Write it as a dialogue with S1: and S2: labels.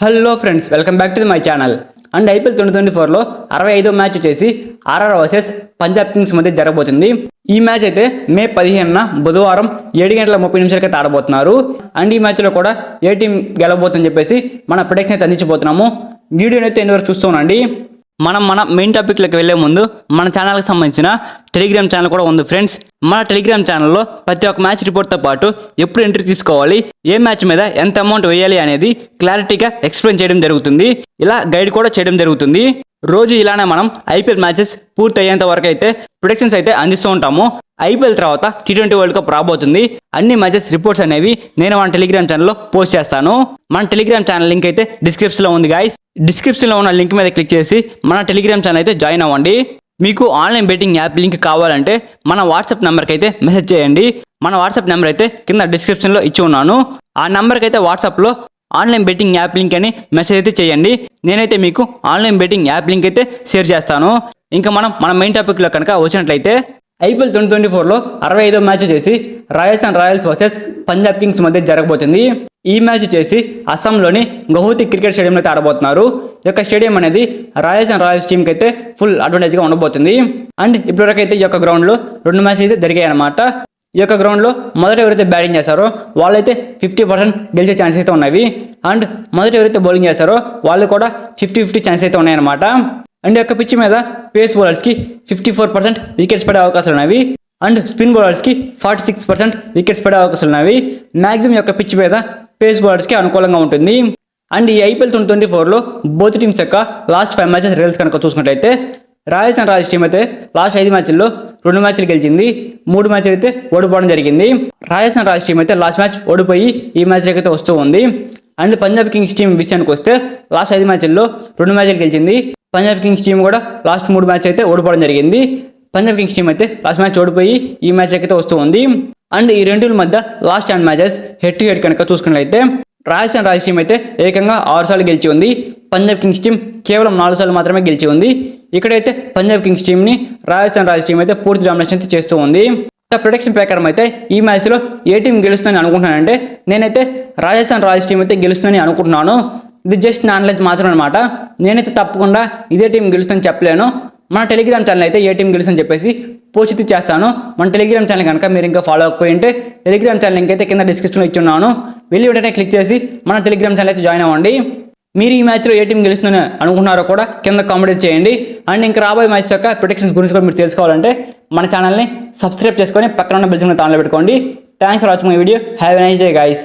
S1: Hello friends, welcome back to my channel. And IPL 2024లో 65వ match వచ్చేసి RR versus Punjab kings మధ్య జరగబోతుంది. ఈ మ్యాచ్ అయితే మే 15న బుధవారం 7:30 అయితే ఆడబోతున్నారు. అండ్ ఈ మ్యాచ్లో కూడా ఏ టీం గెలవబోతుందని చెప్పేసి మన ప్రెడిక్షన్ అయితే అందించబోతున్నాము. వీడియోని అయితే ఎన్ని వరకు చూస్తూ ఉండండి. మన మెయిన్ టాపిక్లోకి వెళ్ళే ముందు మన ఛానల్కి సంబంధించిన టెలిగ్రామ్ ఛానల్ కూడా ఉంది ఫ్రెండ్స్. మన టెలిగ్రామ్ ఛానల్లో ప్రతి ఒక్క మ్యాచ్ రిపోర్ట్తో పాటు ఎప్పుడు ఎంట్రీ తీసుకోవాలి, ఏ మ్యాచ్ మీద ఎంత అమౌంట్ వేయాలి అనేది క్లారిటీగా ఎక్స్ప్లెయిన్ చేయడం జరుగుతుంది. ఇలా గైడ్ కూడా చేయడం జరుగుతుంది. రోజు ఇలానే మనం ఐపీఎల్ మ్యాచెస్ పూర్తి అయ్యేంత వరకు అయితే ప్రొడిక్షన్స్ అయితే అందిస్తూ ఉంటాము. ఐపీఎల్ తర్వాత T20 వరల్డ్ కప్ రాబోతుంది. అన్ని మ్యాచెస్ రిపోర్ట్స్ అనేవి నేను మన టెలిగ్రామ్ ఛానల్లో పోస్ట్ చేస్తాను. మన టెలిగ్రామ్ ఛానల్ లింక్ అయితే డిస్క్రిప్షన్లో ఉంది గాయస్. డిస్క్రిప్షన్లో ఉన్న లింక్ మీద క్లిక్ చేసి మన టెలిగ్రామ్ ఛానల్ అయితే జాయిన్ అవ్వండి. మీకు ఆన్లైన్ బెట్టింగ్ యాప్ లింక్ కావాలంటే మన వాట్సాప్ నెంబర్కి అయితే మెసేజ్ చేయండి. మన వాట్సాప్ నెంబర్ అయితే కింద డిస్క్రిప్షన్లో ఇచ్చి ఉన్నాను. ఆ నెంబర్కి అయితే వాట్సాప్లో ఆన్లైన్ బెట్టింగ్ యాప్ లింక్ అని మెసేజ్ అయితే చేయండి. నేనైతే మీకు ఆన్లైన్ బెట్టింగ్ యాప్ లింక్ అయితే షేర్ చేస్తాను. ఇంకా మన మెయిన్ టాపిక్లో కనుక వచ్చినట్లయితే ఐపీఎల్ 2024లో 65వ మ్యాచ్ వచ్చేసి Rajasthan Royals versus Punjab kings మధ్య జరగబోతుంది. ఈ మ్యాచ్ వచ్చేసి అస్సాంలోని గౌహతి క్రికెట్ స్టేడియంలో అయితే ఆడబోతున్నారు. ఈ యొక్క స్టేడియం అనేది రాజస్థాన్ రాయల్స్ టీంకి అయితే ఫుల్ అడ్వాంటేజ్గా ఉండబోతుంది. అండ్ ఇప్పటివరకు అయితే ఈ యొక్క గ్రౌండ్లో 2 మ్యాచ్లు అయితే జరిగాయి అన్నమాట. ఈ యొక్క గ్రౌండ్లో మొదట ఎవరైతే బ్యాటింగ్ చేస్తారో వాళ్ళైతే 50% గెలిచే ఛాన్స్ అయితే ఉన్నవి. అండ్ మొదట ఎవరైతే బౌలింగ్ చేస్తారో వాళ్ళు కూడా 50-50 ఛాన్స్ అయితే ఉన్నాయన్నమాట. అండ్ యొక్క పిచ్ మీద పేస్ బౌలర్స్కి 54% వికెట్స్ పడే అవకాశాలు ఉన్నవి. అండ్ స్పిన్ బౌలర్స్కి 46% వికెట్స్ పడే అవకాశాలు ఉన్నవి. మ్యాక్సిమం యొక్క పిచ్ మీద పేస్ బౌలర్స్కి అనుకూలంగా ఉంటుంది. అండ్ ఈ ఐపీఎల్ 2024లో బోత్ టీమ్స్ యొక్క లాస్ట్ 5 మ్యాచెస్ రిజల్ట్స్ కనుక చూసుకున్నట్లయితే రాజస్థాన్ రాయల్స్ టీం అయితే లాస్ట్ 5 మ్యాచ్ల్లో 2 మ్యాచ్లు గెలిచింది, 3 మ్యాచ్లు అయితే ఓడిపోవడం జరిగింది. రాజస్థాన్ రాయల్స్ టీం అయితే లాస్ట్ మ్యాచ్ ఓడిపోయి ఈ మ్యాచ్లకి అయితే వస్తూ ఉంది. అండ్ పంజాబ్ కింగ్స్ టీం విషయానికి వస్తే లాస్ట్ 5 మ్యాచ్ల్లో 2 మ్యాచ్లు గెలిచింది. పంజాబ్ కింగ్స్ టీం కూడా లాస్ట్ 3 మ్యాచ్ అయితే ఓడిపోవడం జరిగింది. పంజాబ్ కింగ్స్ టీం అయితే లాస్ట్ మ్యాచ్ ఓడిపోయి ఈ మ్యాచ్లకి అయితే వస్తూ ఉంది. అండ్ ఈ రెండుల మధ్య last 10 matches head to head కనుక చూసుకున్నట్లయితే రాజస్థాన్ రాయల్స్ టీం అయితే ఏకంగా 6 సార్లు గెలిచి ఉంది. పంజాబ్ కింగ్స్ టీం కేవలం 4 సార్లు మాత్రమే గెలిచి ఉంది. ఇక్కడైతే పంజాబ్ కింగ్స్ టీంని రాజస్థాన్ రాయల్స్ టీం అయితే పూర్తి డామినేషన్ అయితే చేస్తూ ఉంది. ప్రొడిక్షన్ ప్రకారం అయితే ఈ మ్యాచ్లో ఏ టీం గెలుస్తుందని అనుకుంటున్నానంటే నేనైతే రాజస్థాన్ రాయల్స్ టీం అయితే గెలుస్తుందని అనుకుంటున్నాను. ఇది జస్ట్ నా అనలైజ్ మాత్రం అనమాట. నేనైతే తప్పకుండా ఇదే టీం గెలుస్తుందని చెప్పలేను. మన టెలిగ్రామ్ ఛానల్ అయితే ఏ టీం గెలుస్తుందని చెప్పేసి పోస్ట్ చేస్తాను. మన టెలిగ్రామ్ ఛానల్ కనుక మీరు ఇంకా ఫాలో అవ్వకపోయింటే టెలిగ్రామ్ ఛానల్ లింక్ అయితే కింద డిస్క్రిప్షన్లో ఇచ్చున్నాను. వెళ్ళి వెంటనే క్లిక్ చేసి మన టెలిగ్రామ్ ఛానల్ అయితే జాయిన్ అవ్వండి. మీరు ఈ మ్యాచ్లో ఏ టీం గెలుస్తుందని అనుకుంటున్నారో కూడా కింద కామెంట్ చేయండి. అండ్ ఇంకా రాబోయే మ్యాచ్ యొక్క ప్రొడిక్షన్స్ గురించి కూడా మీరు తెలుసుకోవాలంటే మన ఛానల్ని సబ్స్క్రైబ్ చేసుకొని పక్కన ఉన్న బెల్ సింబల్ ఆన్లో పెట్టుకోండి. Thanks for watching my video. Have a nice day guys.